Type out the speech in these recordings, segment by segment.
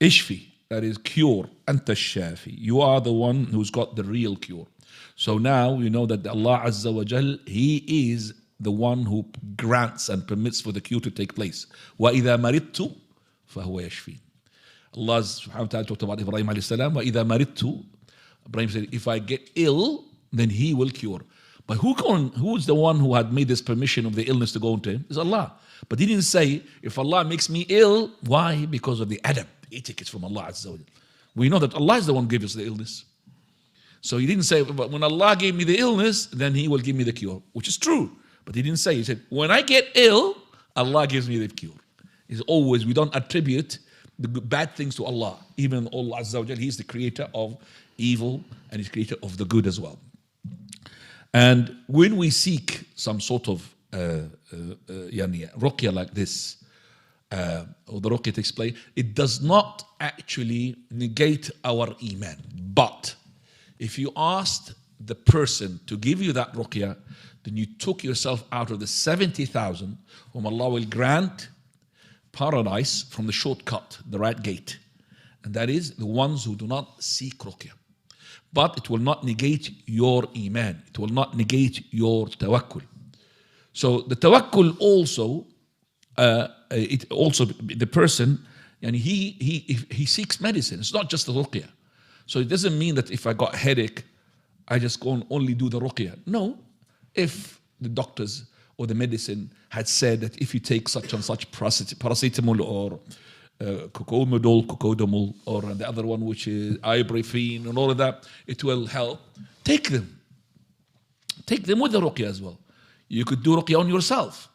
Ishfi, that is cure. Anta shafi. You are the one who's got the real cure. So now you know that Allah Azza wa Jal, He is the one who grants and permits for the cure to take place. وَإِذَا مَرِضْتُ فَهُوَ يَشْفِينَ. Allah subhanahu wa ta'ala talked about Ibrahim alayhi salam. وَإِذَا مَرِضْتُ. Ibrahim said, if I get ill, then He will cure. But who's the one who had made this permission of the illness to go into him? It's Allah. But He didn't say, if Allah makes me ill, why? Because of the adab, etiquette from Allah Azza wa Jal. We know that Allah is the one who gave us the illness. So He didn't say, but when Allah gave me the illness, then He will give me the cure, which is true. But He didn't say, He said, when I get ill, Allah gives me the cure. It's always, we don't attribute the bad things to Allah. Even Allah Azza wa Jal, He is the creator of evil and He's creator of the good as well. And when we seek some sort of ruqya like this, or the ruqya takes place, it does not actually negate our iman. But if you asked the person to give you that ruqya, then you took yourself out of the 70,000 whom Allah will grant paradise from the shortcut, the right gate. And that is the ones who do not seek ruqya. But it will not negate your iman. It will not negate your tawakkul. So the tawakkul also, the person, and he seeks medicine. It's not just the ruqya. So it doesn't mean that if I got a headache, I just go and only do the ruqya. No. If the doctors or the medicine had said that if you take such and such paracetamol or cocodamol, or the other one which is ibuprofen and all of that, it will help. Take them. Take them with the ruqya as well. You could do ruqya on yourself.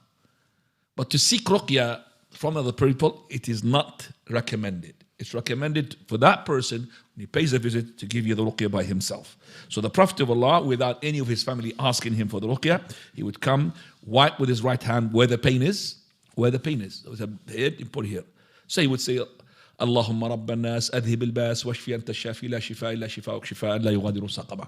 But to seek ruqya from other people, it is not recommended. It's recommended for that person, when he pays a visit, to give you the ruqya by himself. So the Prophet of Allah, without any of his family asking him for the ruqya, he would come, wipe with his right hand where the pain is. Where the pain is. So head, you put it here. So he would say, Allahumma rabban nas adhib al-bas washfi anta shafi la shifa illa shifa'uk shifa'an la yughadiru saqama.